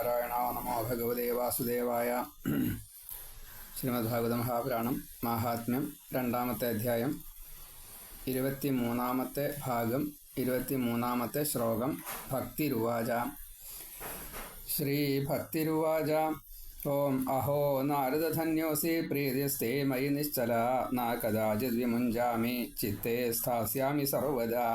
നാരായണ നമോ ഭഗവതേ വാസുദേവായ. ശ്രീമദ്ഭാഗവത മഹാപുരാണം മാഹാത്മ്യം രണ്ടാമത്തെ അധ്യായം 23-ാമത്തെ ഭാഗം 23-ാമത്തെ ശ്ലോകം. ഭക്തിരുവാച. ശ്രീ ഭക്തിരുവാച. ഓം അഹോ നാരദധന്യോസി പ്രീതിസ്തേ മയി നിശ്ചല ന കദാചിത് വിമുഞ്ചാമി ചിത്തേ സ്ഥാസ്യാമി സർവദാ.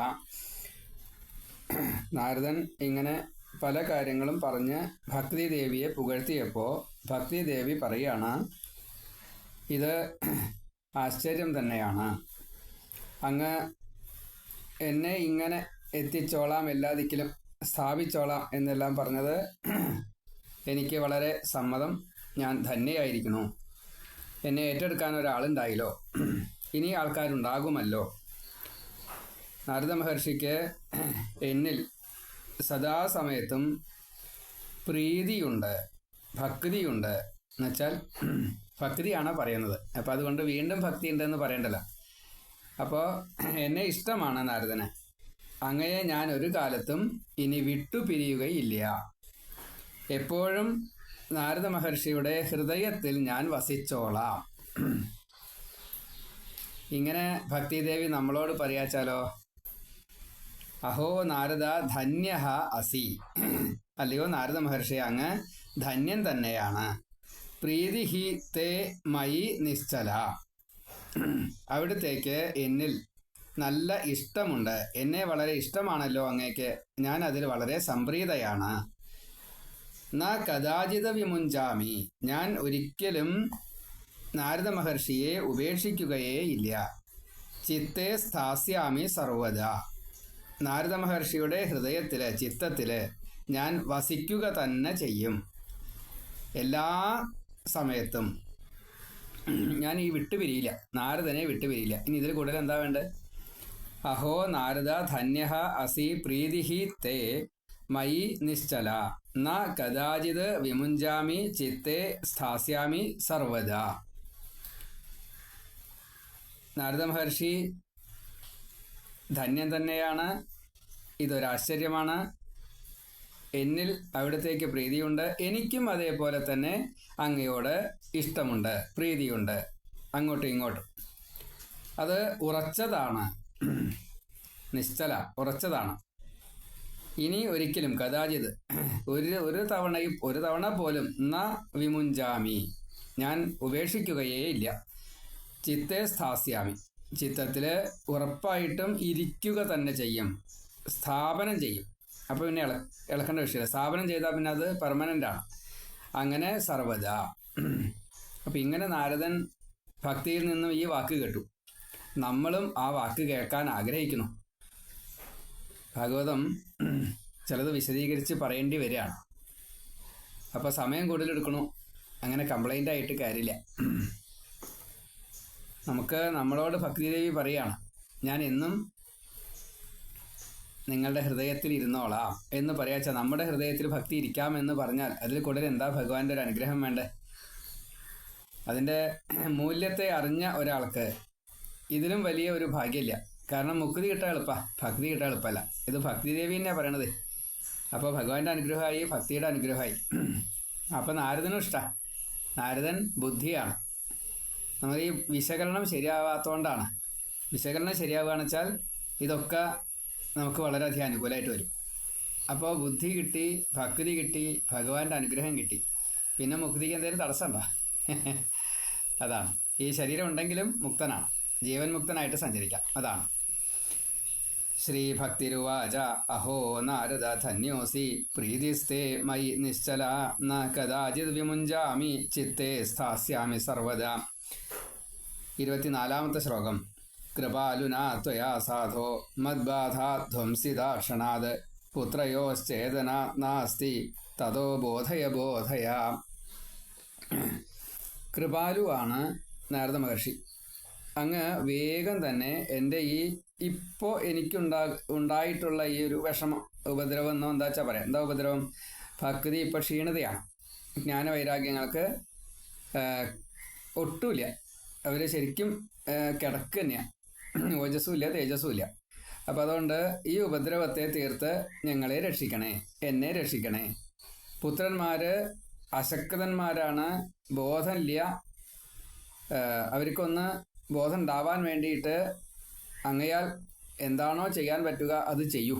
നാരദൻ ഇങ്ങനെ പല കാര്യങ്ങളും പറഞ്ഞ് ഭക്തിദേവിയെ പുകഴ്ത്തിയപ്പോൾ ഭക്തിദേവി പറയാണ്, ഇത് ആശ്ചര്യം തന്നെയാണ്. അങ്ങ് എന്നെ ഇങ്ങനെ എത്തിച്ചോളാം, എല്ലാ ദിക്കിലും സ്ഥാപിച്ചോളാം എന്നെല്ലാം പറഞ്ഞത് എനിക്ക് വളരെ സമ്മതം. ഞാൻ ധന്യയായിരിക്കുന്നു. എന്നെ ഏറ്റെടുക്കാൻ ഒരാളുണ്ടായില്ലോ, ഇനി ആൾക്കാരുണ്ടാകുമല്ലോ. നാരദ മഹർഷിക്ക് എന്നിൽ സദാസമയത്തും പ്രീതിയുണ്ട്, ഭക്തിയുണ്ട്. എന്നുവെച്ചാൽ ഭക്തിയാണ് പറയുന്നത്. അപ്പം അതുകൊണ്ട് വീണ്ടും ഭക്തി ഉണ്ടെന്ന് പറയണ്ടല്ലോ. അപ്പോൾ എന്നെ ഇഷ്ടമാണ് നാരദന്. അങ്ങയെ ഞാൻ ഒരു കാലത്തും ഇനി വിട്ടുപിരിയുകയില്ല. എപ്പോഴും നാരദ മഹർഷിയുടെ ഹൃദയത്തിൽ ഞാൻ വസിച്ചോളാം. ഇങ്ങനെ ഭക്തിദേവി നമ്മളോട് പറയാച്ചാലോ? അഹോ നാരദ ധന്യഃ അസി. അല്ലയോ നാരദ മഹർഷി, അങ്ങ് ധന്യൻ തന്നെയാണ്. പ്രീതിഹി തേ മയി നിശ്ചല. അവിടത്തേക്ക് എന്നിൽ നല്ല ഇഷ്ടമുണ്ട്. എന്നെ വളരെ ഇഷ്ടമാണല്ലോ അങ്ങേക്ക്. ഞാൻ അതിൽ വളരെ സംപ്രീതയാണ്. ന കദാചിത വിമുഞ്ചാമി. ഞാൻ ഒരിക്കലും നാരദ മഹർഷിയെ ഉപേക്ഷിക്കുകയേ ഇല്ല. ചിത്തേ സ്ഥാസ്യാമി സർവദാ. നാരദ മഹർഷിയുടെ ഹൃദയത്തില്, ചിത്തത്തില് ഞാൻ വസിക്കുക തന്നെ ചെയ്യും. എല്ലാ സമയത്തും ഞാൻ ഈ വിട്ടുപിരിയില്ല, നാരദനെ വിട്ടുപിരിയില്ല. ഇനി ഇതിൽ കൂടുതൽ എന്താ വേണ്ടത്? അഹോ നാരദ ധന്യഃ അസി പ്രീതിഹി തേ മയി നിശ്ചല ന കദാചിത് വിമുഞ്ചാമി ചിത്തേ സ്ഥാസ്യാമി സർവദാ. നാരദ മഹർഷി ധന്യൻ തന്നെയാണ്. ഇതൊരാശ്ചര്യമാണ്. എന്നിൽ അവിടത്തേക്ക് പ്രീതിയുണ്ട്. എനിക്കും അതേപോലെ തന്നെ അങ്ങയോട് ഇഷ്ടമുണ്ട്, പ്രീതിയുണ്ട്, അങ്ങോട്ടും ഇങ്ങോട്ടും. അത് ഉറച്ചതാണ്, നിശ്ചല, ഉറച്ചതാണ്. ഇനി ഒരിക്കലും കദാചിത്, ഒരു തവണ പോലും ന വിമുഞ്ചാമി, ഞാൻ ഉപേക്ഷിക്കുകയേ ഇല്ല. ചിത്തേ സ്ഥാസ്യാമി, ചിത്തത്തിൽ ഉറപ്പായിട്ടും ഇരിക്കുക തന്നെ ചെയ്യും, സ്ഥാപനം ചെയ്യും. അപ്പോൾ പിന്നെ ഇളക്കേണ്ട വിഷയമില്ല. സ്ഥാപനം ചെയ്താൽ പിന്നെ അത് പെർമനൻ്റാണ്. അങ്ങനെ സർവദാ. അപ്പം ഇങ്ങനെ നാരദൻ ഭക്തിയിൽ നിന്നും ഈ വാക്ക് കേട്ടു. നമ്മളും ആ വാക്ക് കേൾക്കാൻ ആഗ്രഹിക്കുന്നു. ഭാഗവതം ചിലത് വിശദീകരിച്ച് പറയേണ്ടി വരികയാണ്. അപ്പോൾ സമയം കൂടുതലെടുക്കണു. അങ്ങനെ കംപ്ലൈൻ്റ് ആയിട്ട് കാര്യമില്ല. നമുക്ക് നമ്മളോട് ഭക്തിദേവി പറയാണ്, ഞാൻ എന്നും നിങ്ങളുടെ ഹൃദയത്തിൽ ഇരുന്നോളാം എന്ന് പറയാച്ചാൽ, നമ്മുടെ ഹൃദയത്തിൽ ഭക്തി ഇരിക്കാമെന്ന് പറഞ്ഞാൽ അതിൽ കൂടുതൽ എന്താ ഭഗവാന്റെ ഒരു അനുഗ്രഹം വേണ്ടേ? അതിൻ്റെ മൂല്യത്തെ അറിഞ്ഞ ഒരാൾക്ക് ഇതിലും വലിയ ഒരു ഭാഗ്യമില്ല. കാരണം മുക്തി കിട്ടാൻ എളുപ്പമാണ്, ഭക്തി കിട്ടാൻ എളുപ്പമല്ല. ഇത് ഭക്തിദേവി തന്നെയാണ് പറയണത്. അപ്പോൾ ഭഗവാന്റെ അനുഗ്രഹമായി, ഭക്തിയുടെ അനുഗ്രഹമായി. അപ്പോൾ നാരദനും ഇഷ്ടമാണ്. നാരദൻ ബുദ്ധിയാണ്. നമ്മൾ ഈ വിശകലനം ശരിയാവാത്തതുകൊണ്ടാണ്. വിശകലനം ശരിയാവുകയാണെന്ന് വെച്ചാൽ ഇതൊക്കെ നമുക്ക് വളരെയധികം അനുകൂലമായിട്ട് വരും. അപ്പോൾ ബുദ്ധി കിട്ടി, ഭക്തി കിട്ടി, ഭഗവാന്റെ അനുഗ്രഹം കിട്ടി. പിന്നെ മുക്തിക്ക് എന്തെങ്കിലും തടസ്സമുണ്ടോ? അതാണ്. ഈ ശരീരം ഉണ്ടെങ്കിലും മുക്തനാണ്, ജീവൻ മുക്തനായിട്ട് സഞ്ചരിക്കാം. അതാണ്. ശ്രീ ഭക്തിരുവാച. അഹോ നാരദ ധന്യോസി പ്രീതിസ്തേ മയി നിശ്ചല ന കദാചിത് വിമുഞ്ചാമി ചിത്തേ സ്ഥാസ്യാമി സർവദാ. 24-ാമത്തെ ശ്ലോകം. കൃപാലുനാ ത്വയാ സാധോ മദ്ബാധാധ്വംസിതാക്ഷണാത് പുത്രയോശ്ചേതന നാസ്തി തതോ ബോധയ ബോധയ. കൃപാലുവാണ് നാരദ മഹർഷി. അങ്ങ് വേഗം തന്നെ എൻ്റെ ഈ ഇപ്പോൾ ഉണ്ടായിട്ടുള്ള ഈ ഒരു വിഷമം, ഉപദ്രവം എന്നോ എന്താ വെച്ചാൽ പറയാം. എന്താ ഉപദ്രവം? ഭക്തി ഇപ്പോൾ ക്ഷീണതയാണ്. ജ്ഞാനവൈരാഗ്യങ്ങൾക്ക് ഒട്ടുമില്ല. അവർ ശരിക്കും കിടക്ക് തന്നെയാണ്. ഓജസ്സും ഇല്ല, തേജസ്സും ഇല്ല. അപ്പം അതുകൊണ്ട് ഈ ഉപദ്രവത്തെ തീർത്ത് ഞങ്ങളെ രക്ഷിക്കണേ, എന്നെ രക്ഷിക്കണേ പുത്രന്മാർ അശക്തന്മാരാണ്, ബോധമില്ല. അവർക്കൊന്ന് ബോധം ഉണ്ടാവാൻ വേണ്ടിയിട്ട് അങ്ങയാൽ എന്താണോ ചെയ്യാൻ പറ്റുക അത് ചെയ്യൂ.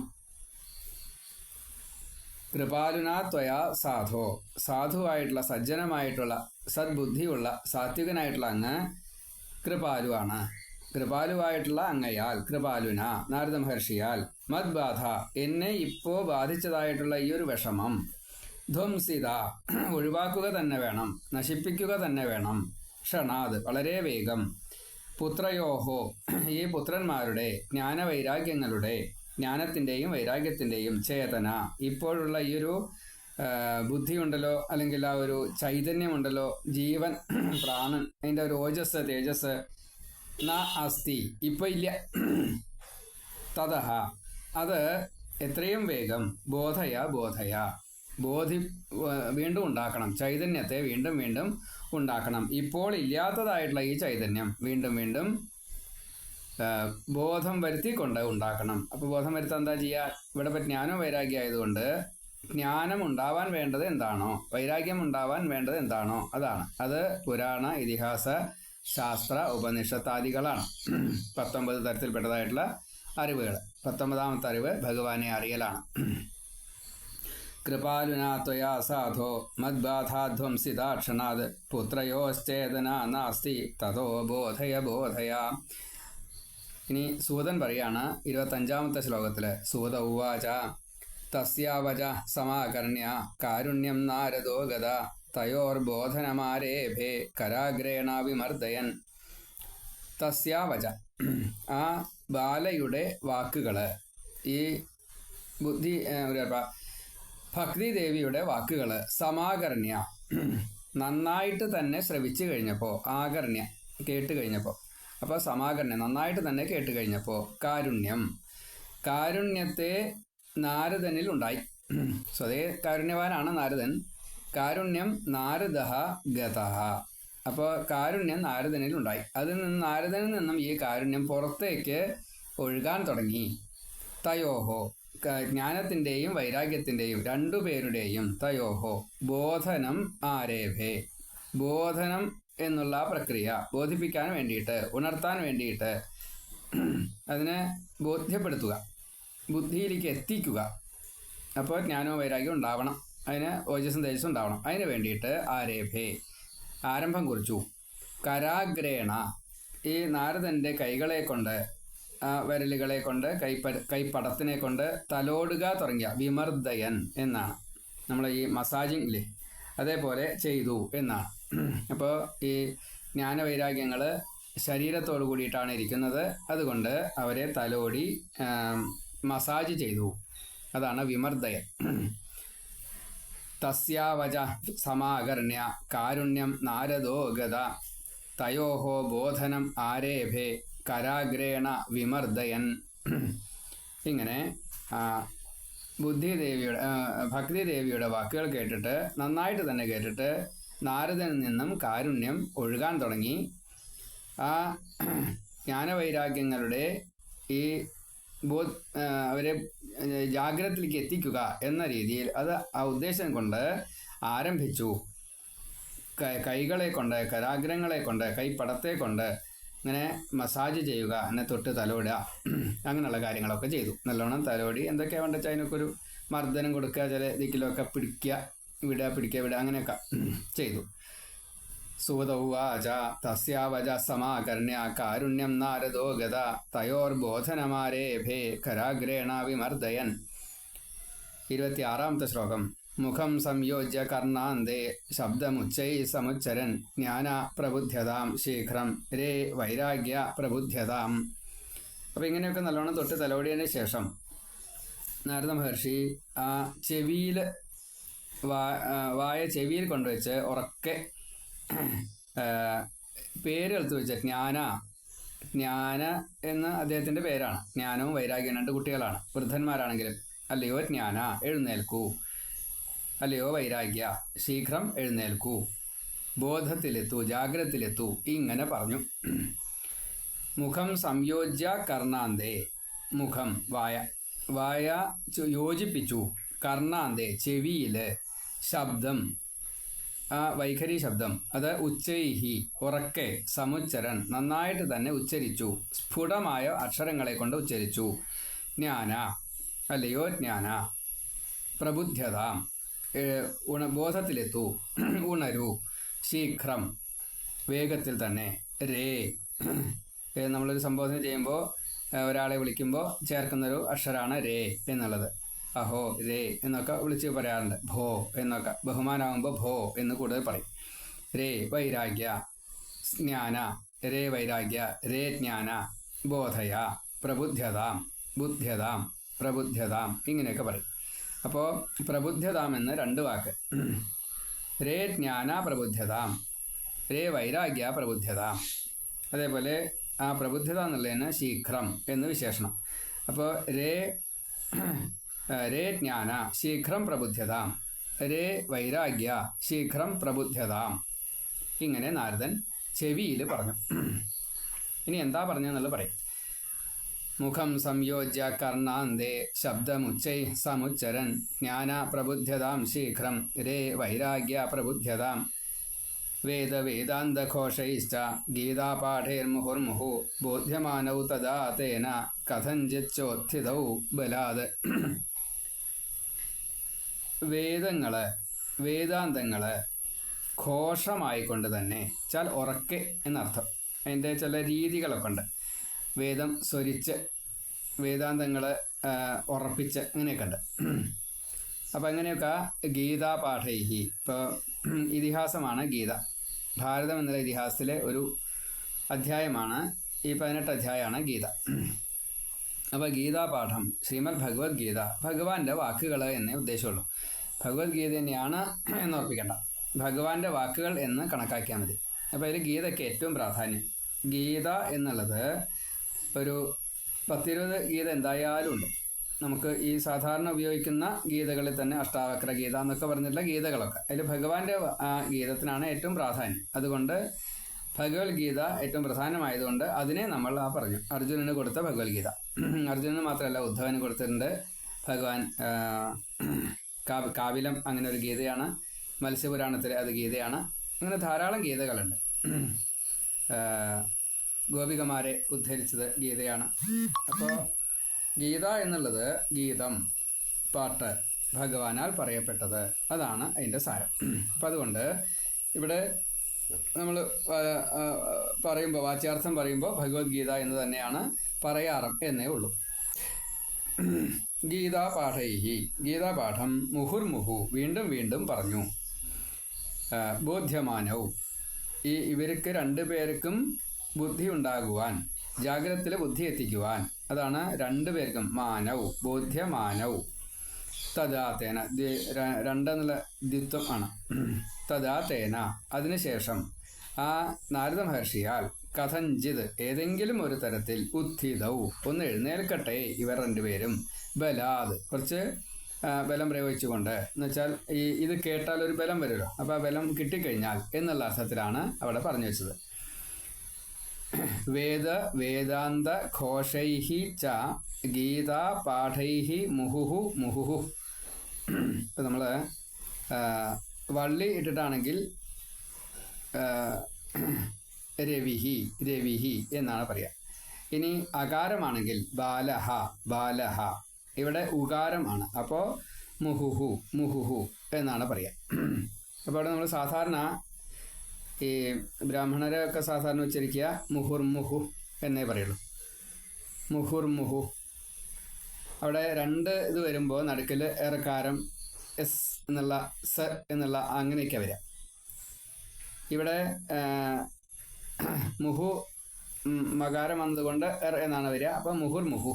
കൃപാലുനാ ത്വയാ സാധോ, സാധുവായിട്ടുള്ള സജ്ജനമായിട്ടുള്ള സദ്ബുദ്ധിയുള്ള സാത്വികനായിട്ടുള്ള അങ്ങ് കൃപാലുവാണ്. കൃപാലുവായിട്ടുള്ള അങ്ങയാൽ, കൃപാലുന നാരദ മഹർഷിയാൽ, മദ്ബാധ എന്നെ ഇപ്പോൾ ബാധിച്ചതായിട്ടുള്ള ഈ ഒരു വിഷമം ധ്വംസിത ഒഴിവാക്കുക തന്നെ വേണം, നശിപ്പിക്കുക തന്നെ വേണം. ക്ഷണാത് വളരെ വേഗം. പുത്രയോഹോ ഈ പുത്രന്മാരുടെ ജ്ഞാനവൈരാഗ്യങ്ങളുടെ, ജ്ഞാനത്തിൻ്റെയും വൈരാഗ്യത്തിൻ്റെയും ചേതന, ഇപ്പോഴുള്ള ഈ ഒരു ബുദ്ധിയുണ്ടല്ലോ, അല്ലെങ്കിൽ ആ ഒരു ചൈതന്യമുണ്ടല്ലോ, ജീവൻ, പ്രാണൻ, അതിൻ്റെ ഒരു ഓജസ്, തേജസ് ന അസ്തി ഇപ്പോൾ ഇല്ല. തതഹ അത് എത്രയും വേഗം ബോധയ വീണ്ടും ഉണ്ടാക്കണം. ചൈതന്യത്തെ വീണ്ടും വീണ്ടും ഉണ്ടാക്കണം. ഇപ്പോൾ ഇല്ലാത്തതായിട്ടുള്ള ഈ ചൈതന്യം വീണ്ടും വീണ്ടും ബോധം വരുത്തിക്കൊണ്ട് ഉണ്ടാക്കണം. അപ്പോൾ ബോധം വരുത്താൻ എന്താ ചെയ്യുക? ഇവിടെ ഇപ്പം ജ്ഞാനം വൈരാഗ്യം ആയതുകൊണ്ട് ജ്ഞാനം ഉണ്ടാവാൻ വേണ്ടത് എന്താണോ, വൈരാഗ്യം ഉണ്ടാവാൻ വേണ്ടത് എന്താണോ അതാണ്. അത് പുരാണ, ഇതിഹാസ, ശാസ്ത്ര, ഉപനിഷത്താദികളാണ്. 19 തരത്തിൽപ്പെട്ടതായിട്ടുള്ള അറിവുകൾ. 19ാമത്തെ അറിവ് ഭഗവാനെ അറിയലാണ്. കൃപാലുനാ ത്വയാ സാധോ മദ്ബാധാധ്വംസിതാക്ഷണാത് പുത്രയോശ്ചേതന നാസ്തി തതോ ബോധയ. ഇനി സൂതൻ പറയാണ് 25ാമത്തെ ശ്ലോകത്തിൽ. സൂത ഉവാച തസ്യാവച സമാകർണ്യ കാരുണ്യം നാരദോ ഗത തയോർബോധനമാരേഭേ കരാഗ്രേണ വിമർദയൻ. തസ്യാവച ആ ബാലയുടെ വാക്കുകൾ, ഈ ബുദ്ധി ഭക്തി ദേവിയുടെ വാക്കുകൾ സമാകർണ്യ നന്നായിട്ട് തന്നെ ശ്രവിച്ചു കഴിഞ്ഞപ്പോൾ, ആകർണ്യ കേട്ട് കഴിഞ്ഞപ്പോൾ, അപ്പോൾ സമാകർണ്യം നന്നായിട്ട് തന്നെ കേട്ട് കഴിഞ്ഞപ്പോൾ കാരുണ്യത്തെ നാരദനിൽ ഉണ്ടായി. സ്വതേ കാരുണ്യവാനാണ് നാരദൻ. കാരുണ്യം നാരദ ഗത. അപ്പോൾ കാരുണ്യം നാരദനിൽ ഉണ്ടായി. നാരദനിൽ നിന്നും ഈ കാരുണ്യം പുറത്തേക്ക് ഒഴുകാൻ തുടങ്ങി. തയോഹോ ജ്ഞാനത്തിൻ്റെയും വൈരാഗ്യത്തിൻ്റെയും രണ്ടുപേരുടെയും തയോഹോ ബോധനം ആരേഭേ. ബോധനം എന്നുള്ള പ്രക്രിയ ബോധിപ്പിക്കാൻ വേണ്ടിയിട്ട്, ഉണർത്താൻ വേണ്ടിയിട്ട്, അതിനെ ബോധ്യപ്പെടുത്തുക, ബുദ്ധിയിലേക്ക് എത്തിക്കുക. അപ്പോൾ ജ്ഞാനവും വൈരാഗ്യം ഉണ്ടാവണം, അതിന് ഓജസ്സും തേജസ്സും ഉണ്ടാവണം. അതിന് വേണ്ടിയിട്ട് ആരേഭേ ആരംഭം കുറിച്ചു. കരാഗ്രേണ ഈ നാരദൻ്റെ കൈകളെ കൊണ്ട്, വിരലുകളെ കൊണ്ട്, കൈപ്പടത്തിനെ കൊണ്ട് തലോടുക തുടങ്ങിയ. വിമർദയൻ എന്നാണ് നമ്മൾ ഈ മസാജിങ് ഇല്ലേ, അതേപോലെ ചെയ്തു എന്നാണ്. അപ്പോൾ ഈ ജ്ഞാനവൈരാഗ്യങ്ങൾ ശരീരത്തോടു കൂടിയിട്ടാണ് ഇരിക്കുന്നത്. അതുകൊണ്ട് അവരെ തലോടി മസാജ് ചെയ്തു. അതാണ് വിമർദയൻ. തസ്യാവച സമാകർണ്യ കാരുണ്യം നാരദോ ഗത തയോഹോ ബോധനം ആരേഭേ കരാഗ്രേണ വിമർദയൻ. ഇങ്ങനെ ബുദ്ധിദേവിയുടെ, ഭക്തിദേവിയുടെ വാക്കുകൾ കേട്ടിട്ട്, നന്നായിട്ട് തന്നെ കേട്ടിട്ട്, നാരദനിൽ നിന്നും കാരുണ്യം ഒഴുകാൻ തുടങ്ങി. ആ ജ്ഞാനവൈരാഗ്യങ്ങളുടെ ഈ അവരെ ജാഗ്രതയിലേക്ക് എത്തിക്കുക എന്ന രീതിയിൽ അത് ആ ഉദ്ദേശം കൊണ്ട് ആരംഭിച്ചു. കൈകളെ കൊണ്ട്, കരാഗ്രങ്ങളെ കൊണ്ട്, കൈപ്പടത്തെ കൊണ്ട് ഇങ്ങനെ മസാജ് ചെയ്യുക, എന്നെ തൊട്ട് തലോടുക, അങ്ങനെയുള്ള കാര്യങ്ങളൊക്കെ ചെയ്തു. നല്ലോണം തലോടി എന്തൊക്കെയാണ് വേണ്ട വെച്ചാൽ അതിനൊക്കെ ഒരു മർദ്ദനം കൊടുക്കുക, ചില ദിക്കിലൊക്കെ പിടിക്കുക വിടുക അങ്ങനെയൊക്കെ ചെയ്തു. സൂത ഉവാച തസ്യാവച സമാകർണ്യ കാരുണ്യം നാരദോ ഗത തയോർബോധനമാരേഭേ കരാഗ്രേണ വിമർദയൻ. 26ാമത്തെ ശ്ലോകം. മുഖം സംയോജ്യ കർണാന്തേ ശബ്ദമുച്ചൈ സമുച്ചരൻ ജ്ഞാന പ്രബുദ്ധ്യതാം ശീഘ്രം രേ വൈരാഗ്യ പ്രബുദ്ധ്യതാം. അപ്പോൾ ഇങ്ങനെയൊക്കെ നല്ലോണം തൊട്ട് തലോടിയതിന് ശേഷം നാരദ മഹർഷി ആ ചെവിയിൽ, വായ ചെവിയിൽ കൊണ്ടുവച്ച് ഉറക്കെ പേരെടുത്ത് വെച്ച ജ്ഞാന എന്ന് അദ്ദേഹത്തിൻ്റെ പേരാണ്. ജ്ഞാനവും വൈരാഗ്യം 2 കുട്ടികളാണ്, വൃദ്ധന്മാരാണെങ്കിലും. അല്ലയോ ജ്ഞാന എഴുന്നേൽക്കൂ, അല്ലയോ വൈരാഗ്യ ശീഘ്രം എഴുന്നേൽക്കൂ, ബോധത്തിലെത്തൂ, ജാഗ്രതത്തിലെത്തൂ, ഇങ്ങനെ പറഞ്ഞു. മുഖം സംയോജ്യ കർണാന്തേ, മുഖം വായ യോജിപ്പിച്ചു, കർണാന്തേ ചെവിയിൽ, ശബ്ദം, ആ വൈഖരി ശബ്ദം അത് ഉച്ചൈഹി ഉറക്കെ, സമുച്ചരൻ നന്നായിട്ട് തന്നെ ഉച്ചരിച്ചു, സ്ഫുടമായ അക്ഷരങ്ങളെ കൊണ്ട് ഉച്ചരിച്ചു. ജ്ഞാന അല്ലയോ ജ്ഞാന, പ്രബുദ്ധ്യത ബോധത്തിലെത്തൂ, ഉണരൂ, ശീഘ്രം വേഗത്തിൽ തന്നെ. രേ നമ്മളൊരു സംബോധന ചെയ്യുമ്പോൾ ഒരാളെ വിളിക്കുമ്പോൾ ചേർക്കുന്നൊരു അക്ഷരമാണ് രേ എന്നുള്ളത്. അഹോ, രേ എന്നൊക്കെ വിളിച്ച് പറയാറുണ്ട്. ഭോ എന്നൊക്കെ ബഹുമാനാകുമ്പോൾ ഭോ എന്ന് കൂടുതൽ പറയും. രേ വൈരാഗ്യ, ജ്ഞാന, രേ വൈരാഗ്യ, രേ ജ്ഞാന, ബോധയ, പ്രബുദ്ധ്യതാം, ബുദ്ധ്യതാം, പ്രബുദ്ധ്യതാം, ഇങ്ങനെയൊക്കെ പറയും. അപ്പോൾ പ്രബുദ്ധ്യതാം എന്ന് രണ്ട് വാക്ക്. രേ ജ്ഞാന പ്രബുദ്ധ്യതാം, രേ വൈരാഗ്യ പ്രബുദ്ധ്യതാം. അതേപോലെ ആ പ്രബുദ്ധ്യത എന്നുള്ളതിന് ശീഘ്രം എന്ന് വിശേഷണം. അപ്പോൾ രേ ജ്ഞാന ശീഘ്രം പ്രബുദ്ധ്യതാം, രേ വൈരാഗ്യ ശീഘ്രം പ്രബുദ്ധ്യതാം. ഇങ്ങനെ നാരദൻ ചെവിയിൽ പറഞ്ഞു. ഇനി എന്താ പറഞ്ഞെന്നുള്ളത് പറയും. മുഖം സംയോജ്യ കർണാന്തേ ശബ്ദമുച്ചൈ സമുച്ചരൻ ജ്ഞാന പ്രബുദ്ധ്യതാം ശീഘ്രം രേ വൈരാഗ്യ പ്രബുദ്ധ്യതാം. വേദവേദാന്തഘോഷൈശ്ച ഗീതാപാഠൈർമുഹുർമുഹു ബോധ്യമാനൗ തദാ തേന കഥഞ്ചിച്ചോത്ഥിതൗ ബലാത്. വേദങ്ങള് വേദാന്തങ്ങള് ഘോഷമായിക്കൊണ്ട് തന്നെ, വെച്ചാൽ ഉറക്കെ എന്നർത്ഥം. അതിൻ്റെ ചില രീതികളൊക്കെ ഉണ്ട്. വേദം സ്വരിച്ച്, വേദാന്തങ്ങൾ ഉറപ്പിച്ച്, അങ്ങനെയൊക്കെ ഉണ്ട്. അപ്പം അങ്ങനെയൊക്കെ ഗീതാപാഠൈഹി, ഇപ്പോൾ ഇതിഹാസമാണ് ഗീത. ഭാരതം എന്നുള്ള ഇതിഹാസത്തിലെ ഒരു അധ്യായമാണ് ഈ 18 അധ്യായമാണ് ഗീത. അപ്പോൾ ഗീതാപാഠം, ശ്രീമദ് ഭഗവത്ഗീത, ഭഗവാന്റെ വാക്കുകൾ എന്നേ ഉദ്ദേശമുള്ളൂ. ഭഗവത്ഗീത തന്നെയാണ് എന്നോർപ്പിക്കേണ്ട, ഭഗവാന്റെ വാക്കുകൾ എന്ന് കണക്കാക്കിയാൽ മതി. അപ്പോൾ അതിൽ ഗീതയ്ക്ക് ഏറ്റവും പ്രാധാന്യം. ഗീത എന്നുള്ളത് ഒരു 10-20 ഗീത എന്തായാലും ഉണ്ട്. നമുക്ക് ഈ സാധാരണ ഉപയോഗിക്കുന്ന ഗീതകളിൽ തന്നെ അഷ്ടാവക്ര ഗീത എന്നൊക്കെ പറഞ്ഞിട്ടുള്ള ഗീതകളൊക്കെ, അതിൽ ഭഗവാന്റെ ഗീതത്തിനാണ് ഏറ്റവും പ്രാധാന്യം. അതുകൊണ്ട് ഭഗവത്ഗീത ഏറ്റവും പ്രധാനമായതുകൊണ്ട് അതിനെ നമ്മൾ പറഞ്ഞു. അർജുനന് കൊടുത്ത ഭഗവത്ഗീത, അർജുനന് മാത്രമല്ല ഉദ്ധവന് കൊടുത്തിട്ടുണ്ട്. ഭഗവാൻ കാവിലം അങ്ങനെ ഒരു ഗീതയാണ്, മത്സ്യപുരാണത്തിലെ അത് ഗീതയാണ്. അങ്ങനെ ധാരാളം ഗീതകളുണ്ട്. ഗോപികമാരെ ഉദ്ധരിച്ചത് ഗീതയാണ്. അപ്പോൾ ഗീത എന്നുള്ളത് ഗീതം, പാട്ട്, ഭഗവാനാൽ പറയപ്പെട്ടത്, അതാണ് അതിൻ്റെ സാരം. അപ്പം അതുകൊണ്ട് ഇവിടെ നമ്മൾ പറയുമ്പോൾ, വാച്യാർത്ഥം പറയുമ്പോൾ ഭഗവത്ഗീത എന്ന് തന്നെയാണ് പറയാറ് എന്നേ ഉള്ളൂ. ഗീതാപാഠൈഹി, ഗീതാപാഠം മുഹുർമുഹു, വീണ്ടും വീണ്ടും പറഞ്ഞു. ബോധ്യമാനൗ, ഇവർക്ക് 2 പേർക്കും ബുദ്ധി ഉണ്ടാകുവാൻ, ജാഗ്രതത്തിൽ ബുദ്ധി എത്തിക്കുവാൻ, അതാണ് 2 പേർക്കും. മാനൗ, ബോധ്യമാനൗ, തദാതേന, 2 എന്നുള്ള ദ്വിത്വം ആണ്. തദാതേന, അതിനുശേഷം ആ നാരദ മഹർഷിയാൽ, കഥഞ്ചിത്, ഏതെങ്കിലും ഒരു തരത്തിൽ, ഉത്ഥിതൗ, ഒന്ന് എഴുന്നേൽക്കട്ടെ ഇവർ 2 പേരും, ബലാത്, കുറച്ച് ബലം പ്രയോഗിച്ചുകൊണ്ട്, എന്നുവെച്ചാൽ ഇത് കേട്ടാൽ ഒരു ബലം വരുമല്ലോ, അപ്പോൾ ആ ബലം കിട്ടിക്കഴിഞ്ഞാൽ എന്നുള്ള അർത്ഥത്തിലാണ് അവിടെ പറഞ്ഞു വെച്ചത്. വേദാന്ത ഘോഷൈഹി ച ഗീതാ പാഠൈഹി മുഹുഹു മുഹുഹു. ഇപ്പം നമ്മൾ വള്ളി ഇട്ടിട്ടാണെങ്കിൽ രവിഹി രവിഹി എന്നാണ് പറയുക. ഇനി അകാരമാണെങ്കിൽ ബാലഹ ബാലഹ. ഇവിടെ ഉകാരമാണ്, അപ്പോൾ മുഹുഹു മുഹുഹു എന്നാണ് പറയുക. അപ്പോൾ അവിടെ നമ്മൾ സാധാരണ ഈ ബ്രാഹ്മണരൊക്കെ സാധാരണ ഉച്ചരിക്കുക മുഹുർമുഹു എന്നേ പറയുള്ളൂ. മുഹുർമുഹു. അവിടെ 2 ഇത് വരുമ്പോൾ നടുക്കിൽ ഏറെക്കാരം എസ് എന്നുള്ള സ എന്നുള്ള അങ്ങനെയൊക്കെ വരിക. ഇവിടെ മുഹു മകാരം വന്നതുകൊണ്ട് എർ എന്നാണ് വരിക. അപ്പം മുഹുർമുഹു.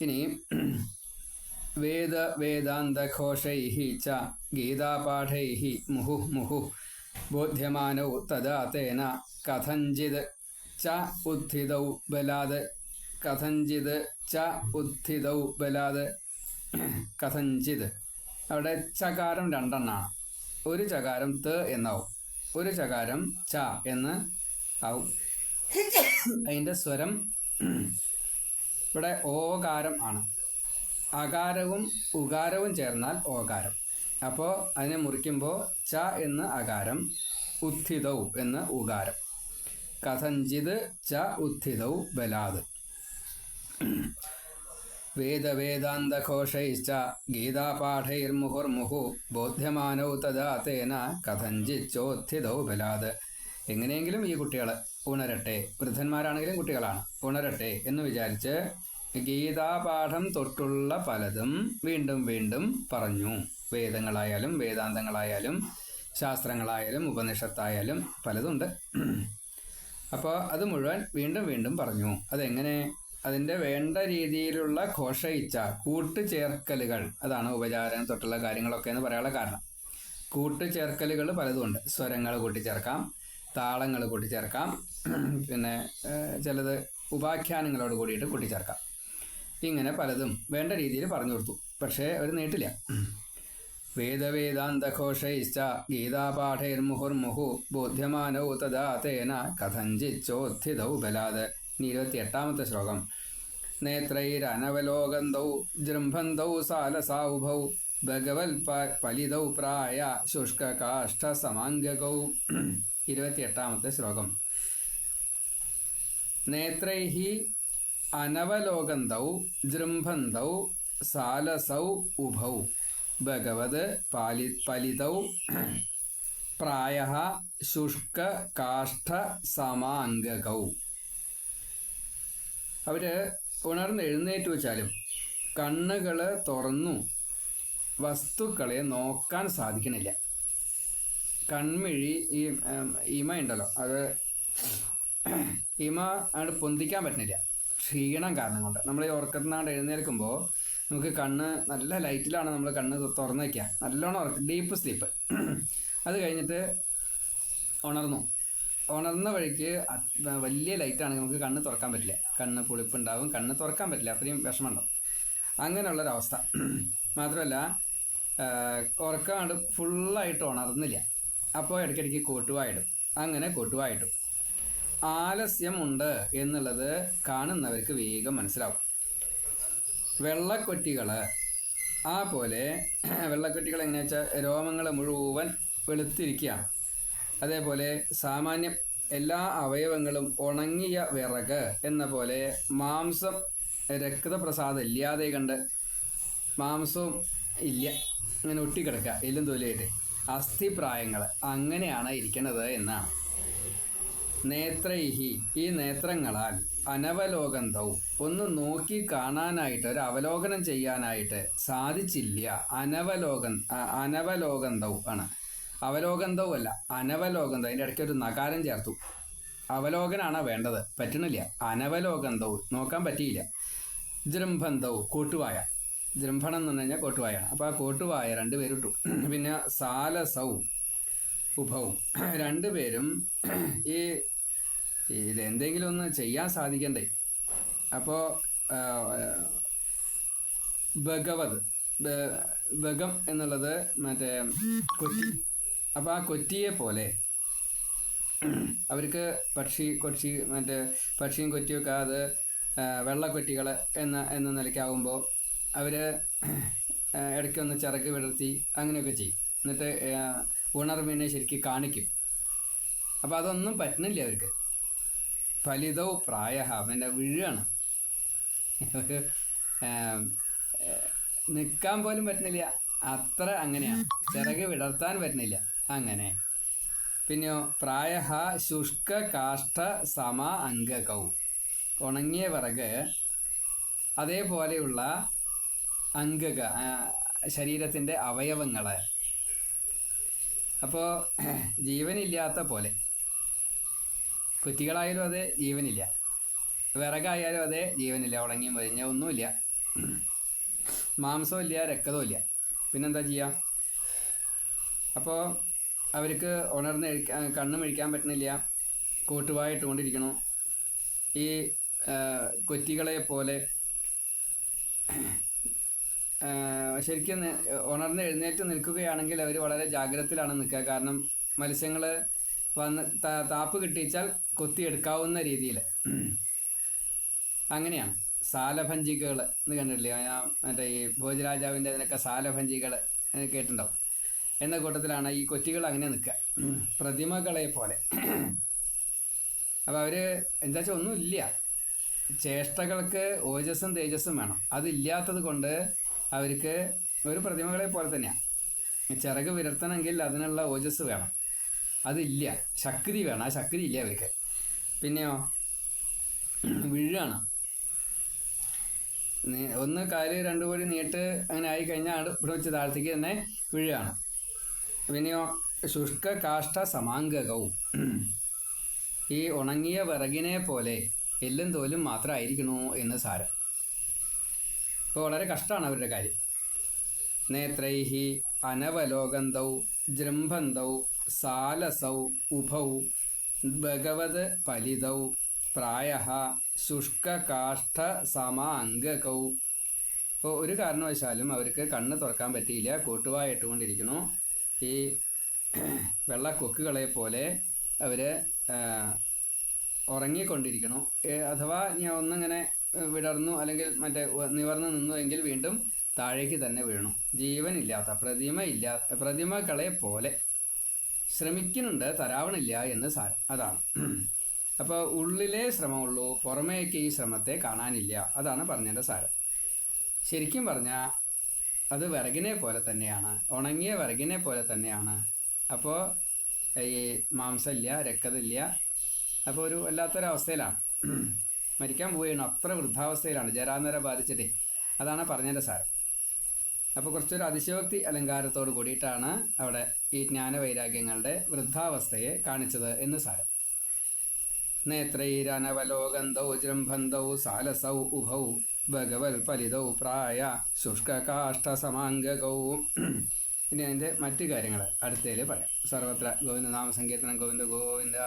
ഇനി വേദാന്തഘോഷൈഹി ച ഗീതാപാഠൈഹി മുഹു മുഹു ബോധ്യമാനൗ തദാ തേന കഥഞ്ചിത് ച ഉത്ഥിതൗ ബലാത്. കഥഞ്ചിത് ച ഉത്ഥിതൗ ബലാത്. കഥഞ്ചിത്, അവിടെ ചകാരം 2 എണ്ണമാണ്. ഒരു ചകാരം ത എന്നാവും, ഒരു ചകാരം ച എന്ന് ആവും. അതിൻ്റെ സ്വരം ഇവിടെ ഓകാരം ആണ്. അകാരവും ഉകാരവും ചേർന്നാൽ ഓകാരം. അപ്പോൾ അതിനെ മുറിക്കുമ്പോൾ ച എന്ന് അകാരം, ഉത്ഥിതൗ എന്ന് ഉകാരം. കഥഞ്ചിത് ച ഉത്ഥിതൗ ബലാത്. വേദവേദാന്തഘോഷൈശ്ച ഗീതാപാഠൈർമുഹുർമുഹു ബോധ്യമാനൗ തഥാ തേന കഥഞ്ചിച്ചോത്ഥിതൗ ബലാത്. എങ്ങനെയെങ്കിലും ഈ കുട്ടികൾ ഉണരട്ടെ, വൃദ്ധന്മാരാണെങ്കിലും കുട്ടികളാണ്, ഉണരട്ടെ എന്ന് വിചാരിച്ച് ഗീതാപാഠം തൊട്ടുള്ള പലതും വീണ്ടും വീണ്ടും പറഞ്ഞു. വേദങ്ങളായാലും വേദാന്തങ്ങളായാലും ശാസ്ത്രങ്ങളായാലും ഉപനിഷത്തായാലും പലതുണ്ട്. അപ്പോൾ അത് മുഴുവൻ വീണ്ടും വീണ്ടും പറഞ്ഞു. അതെങ്ങനെ? അതിൻ്റെ വേണ്ട രീതിയിലുള്ള ഘോഷയിച്ച കൂട്ടുചേർക്കലുകൾ, അതാണ് ഉപചാരം തൊട്ടുള്ള കാര്യങ്ങളൊക്കെ എന്ന് പറയാനുള്ള കാരണം. കൂട്ടുചേർക്കലുകൾ പലതുമുണ്ട്. സ്വരങ്ങൾ കൂട്ടിച്ചേർക്കാം, താളങ്ങൾ കൂട്ടിച്ചേർക്കാം, പിന്നെ ചിലത് ഉപാഖ്യാനങ്ങളോട് കൂടിയിട്ട് കൂട്ടിച്ചേർക്കാം. ഇങ്ങനെ പലതും വേണ്ട രീതിയിൽ പറഞ്ഞു കൊടുത്തു. പക്ഷേ അവർ നീട്ടില്ല. വേദവേദാന്തഘോഷൈശ്ച ഗീതാപാഠൈർമുഹുർമുഹു ബോധ്യമാനൗ തഥാ തേന കഥഞ്ചിച്ചോത്ഥിതൗ ബലാത്. 28ാമത്തെ ശ്ലോകം. നേത്രൈരനവലോകന്തൗ ജൃംഭന്തൗ സാലസാഉഭൗ ഭഗവൽ പലിതൗ പ്രായ ശുഷ്കകാഷ്ഠസമാംഗകൗ. 28ാമത്തെ ശ്ലോകം. നേത്രൈഹി അനവലോകന്തൗ ജൃംഭന്തൗ സാലസൗ ഉഭൗ ഭഗവത് പലിതൗ പ്രായഃ ശുഷ്കകാഷ്ഠസമാംഗകൗ. അവർ ഉണർന്ന് എഴുന്നേറ്റ് വെച്ചാലും കണ്ണുകൾ തുറന്നു വസ്തുക്കളെ നോക്കാൻ സാധിക്കണില്ല. കൺമിഴി, ഈ ഇമ ഉണ്ടല്ലോ, അത് ഇമ അങ്ങോട്ട് പൊന്തിക്കാൻ പറ്റുന്നില്ല, ക്ഷീണം കാരണം കൊണ്ട്. നമ്മൾ ഈ ഉറക്കത്തിനാണ്ട് എഴുന്നേൽക്കുമ്പോൾ നമുക്ക് കണ്ണ് നല്ല ലൈറ്റിലാണ് നമ്മൾ കണ്ണ് തുറന്നു വയ്ക്കുക, നല്ലോണം ഡീപ്പ് സ്ലീപ്പ്. അത് കഴിഞ്ഞിട്ട് ഉണർന്ന വഴിക്ക് വലിയ ലൈറ്റാണെങ്കിൽ നമുക്ക് കണ്ണ് തുറക്കാൻ പറ്റില്ല, കണ്ണ് പുളിപ്പുണ്ടാവും, കണ്ണ് തുറക്കാൻ പറ്റില്ല, അത്രയും വിഷമമുണ്ടാവും. അങ്ങനെയുള്ളൊരവസ്ഥ. മാത്രമല്ല ഉറക്കം ഫുള്ളായിട്ട് ഉണർന്നില്ല, അപ്പോൾ ഇടയ്ക്കിടയ്ക്ക് കോട്ടുവായിടും. അങ്ങനെ കോട്ടുവായിടും. ആലസ്യമുണ്ട് എന്നുള്ളത് കാണുന്നവർക്ക് വേഗം മനസ്സിലാവും. വെള്ളക്കൊറ്റികൾ ആ പോലെ, വെള്ളക്കൊറ്റികൾ എങ്ങനെയാ വെച്ചാൽ രോമങ്ങൾ മുഴുവൻ വെളുത്തിരിക്കുകയാണ്. അതേപോലെ സാമാന്യം എല്ലാ അവയവങ്ങളും ഉണങ്ങിയ വിറക് എന്ന പോലെ മാംസം, രക്തപ്രസാദം ഇല്ലാതെ കണ്ട് മാംസവും ഇല്ല, അങ്ങനെ ഒട്ടിക്കിടക്കുക എല്ലും തൊലിയായിട്ട്. അസ്ഥിപ്രായങ്ങൾ അങ്ങനെയാണ് ഇരിക്കുന്നത് എന്നാണ്. നേത്രൈഹി ഈ നേത്രങ്ങളാൽ അനവലോകന്തവും ഒന്ന് നോക്കി കാണാനായിട്ട്, ഒരു അവലോകനം ചെയ്യാനായിട്ട് സാധിച്ചില്ല. അനവലോകന്തവും ആണ്, അവലോകന്തവും അല്ല, അനവലോകന്തവും. അതിൻ്റെ ഇടയ്ക്ക് ഒരു നകാരം ചേർത്തു. അവലോകനാണ് വേണ്ടത്, പറ്റണില്ല. അനവലോകന്തവും നോക്കാൻ പറ്റിയില്ല. ജൃംഭന്തവും കോട്ടുവായ, ജൃംഭണം എന്ന് പറഞ്ഞു കഴിഞ്ഞാൽ കോട്ടുവായാണ്. അപ്പോൾ ആ കോട്ടുവായ രണ്ടുപേരും ഇട്ടു. പിന്നെ സാലസവും ഉഭവും, രണ്ടുപേരും ഇതെന്തെങ്കിലും ഒന്ന് ചെയ്യാൻ സാധിക്കണ്ടേ. അപ്പോൾ ഭഗവത്, ഭഗം എന്നുള്ളത് മറ്റേ കൊറ്റി. അപ്പോൾ ആ കൊറ്റിയെ പോലെ അവർക്ക് മറ്റേ പക്ഷിയും കൊറ്റിയൊക്കെ അത് വെള്ളക്കൊറ്റികൾ എന്ന നിലയ്ക്കാവുമ്പോൾ അവർ ഇടയ്ക്കൊന്ന് ചിറക് വിടർത്തി അങ്ങനെയൊക്കെ ചെയ്യും. എന്നിട്ട് ഉണർവിനെ ശരിക്കും കാണിക്കും. അപ്പോൾ അതൊന്നും പറ്റുന്നില്ല അവർക്ക്. ഫലിതൗ പ്രായ, അവൻ്റെ വീഴാണ്, നിൽക്കാൻ പോലും പറ്റുന്നില്ല, അത്ര അങ്ങനെയാണ്. ചിറക് വിടർത്താൻ പറ്റുന്നില്ല, അങ്ങനെ. പിന്നെയോ പ്രായ ശുഷ്ക കാഷ്ഠ സമ അംഗകൗ, ഉണങ്ങിയ വിറക് അതേപോലെയുള്ള അംഗക ശരീരത്തിൻ്റെ അവയവങ്ങൾ. അപ്പോൾ ജീവനില്ലാത്ത പോലെ. കുറ്റികളായാലും അതെ ജീവനില്ല, വിറകായാലും അതെ ജീവനില്ല, ഉണങ്ങി മരിഞ്ഞ ഒന്നുമില്ല, മാംസവും ഇല്ല, രക്തവും ഇല്ല. പിന്നെന്താ ചെയ്യുക? അപ്പോൾ അവർക്ക് ഉണർന്ന് കണ്ണും കഴിക്കാൻ പറ്റുന്നില്ല, കോട്ടുവായിട്ടുകൊണ്ടിരിക്കണു. ഈ കൊറ്റികളെ പോലെ ശരിക്കും ഉണർന്ന് എഴുന്നേറ്റ് നിൽക്കുകയാണെങ്കിൽ അവർ വളരെ ജാഗ്രതയിലാണ് നിൽക്കുക. കാരണം മത്സ്യങ്ങൾ വന്ന് താപ്പ് കിട്ടിച്ചാൽ കൊത്തിയെടുക്കാവുന്ന രീതിയിൽ അങ്ങനെയാണ്. സാലഭഞ്ചികകൾ എന്ന് കണ്ടിട്ടില്ലേ? മറ്റേ ഈ ഭോജരാജാവിൻ്റെ അതിനൊക്കെ സാലഭഞ്ചികൾ കേട്ടിട്ടുണ്ടാവും. എന്ന കൂട്ടത്തിലാണ് ഈ കൊറ്റികൾ അങ്ങനെ നിൽക്കുക, പ്രതിമകളെ പോലെ. അപ്പോൾ അവർ എന്താ വെച്ചാൽ ഒന്നുമില്ല, ചേഷ്ടകൾക്ക് ഓജസ്സും തേജസ്സും വേണം. അതില്ലാത്തത് കൊണ്ട് അവർക്ക് ഒരു പ്രതിമകളെ പോലെ തന്നെയാണ്. ചിറക് വിരർത്തണമെങ്കിൽ അതിനുള്ള ഓജസ് വേണം, അതില്ല. ശക്തി വേണം, ആ ശക്തി ഇല്ല അവർക്ക്. പിന്നെയോ വീഴാണ്. ഒന്ന് കാല് രണ്ടു കോടി നീട്ട് അങ്ങനെ ആയിക്കഴിഞ്ഞാൽ ഇവിടെ വെച്ച് താഴത്തേക്ക് തന്നെ വീഴാണ്. പിന്നെയോ ശുഷ്ക കാഷ്ട സമാംഗകവും, ഈ ഉണങ്ങിയ വിറകിനെ പോലെ എല്ലും തോലും മാത്രമായിരിക്കണു എന്ന് സാരം. അപ്പോൾ വളരെ കഷ്ടമാണ് അവരുടെ കാര്യം. നേത്രൈഹി അനവലോകന്തൗ ജൃംഭന്തൗ സാലസൗ ഉഭൗ ഭഗവത് ഫലിതൗ പ്രായഃ ശുഷ്കാഷ്ഠ സമാംഗകൗ. അപ്പോൾ ഒരു കാരണവശാലും അവർക്ക് കണ്ണ് തുറക്കാൻ പറ്റിയില്ല, കൂട്ടുവായ ഇട്ടുകൊണ്ടിരിക്കുന്നു. ഈ വെള്ളക്കൊക്കുകളെ പോലെ അവർ ഉറങ്ങിക്കൊണ്ടിരിക്കുന്നു. അഥവാ ഞാൻ ഒന്നിങ്ങനെ വിടർന്നു അല്ലെങ്കിൽ മറ്റേ നിവർന്നു നിന്നുവെങ്കിൽ വീണ്ടും താഴേക്ക് തന്നെ വീണു. ജീവനില്ലാത്ത പ്രതിമകളെ പോലെ ശ്രമിക്കുന്നുണ്ട്, തരാവണില്ല എന്ന് സാരം. അതാണ്. അപ്പോൾ ഉള്ളിലേ ശ്രമമുള്ളൂ, പുറമേക്ക് ഈ ശ്രമത്തെ കാണാനില്ല. അതാണ് പറഞ്ഞതിൻ്റെ സാരം. ശരിക്കും പറഞ്ഞാൽ അത് വിറകിനെ പോലെ തന്നെയാണ്, ഉണങ്ങിയ വിറകിനെ പോലെ തന്നെയാണ്. അപ്പോൾ ഈ മാംസമില്ല, രക്തമില്ല. അപ്പോൾ ഒരു വല്ലാത്തൊരവസ്ഥയിലാണ്, മരിക്കാൻ പോവുകയാണ്. അത്ര വൃദ്ധാവസ്ഥയിലാണ്, ജരാനര ബാധിച്ചിട്ടേ. അതാണ് പറഞ്ഞതിൻ്റെ സാരം. അപ്പോൾ കുറച്ചൊരു അതിശയോക്തി അലങ്കാരത്തോട് കൂടിയിട്ടാണ് അവിടെ ഈ ജ്ഞാനവൈരാഗ്യങ്ങളുടെ വൃദ്ധാവസ്ഥയെ കാണിച്ചത് എന്ന് സാരം. നേത്രൈരനവലോകന്തൗ ജൃംഭന്തൗ സാലസൗ ഉഭൗ ഭഗവൽ ഫലിതൗ പ്രായ ശുഷ്കാഷ്ഠ സമാംഗകൗ. ഇനി അതിൻ്റെ മറ്റു കാര്യങ്ങൾ അടുത്തതിൽ പറയാം. സർവത്ര ഗോവിന്ദ നാമസങ്കീർത്തനം. ഗോവിന്ദ ഗോവിന്ദ.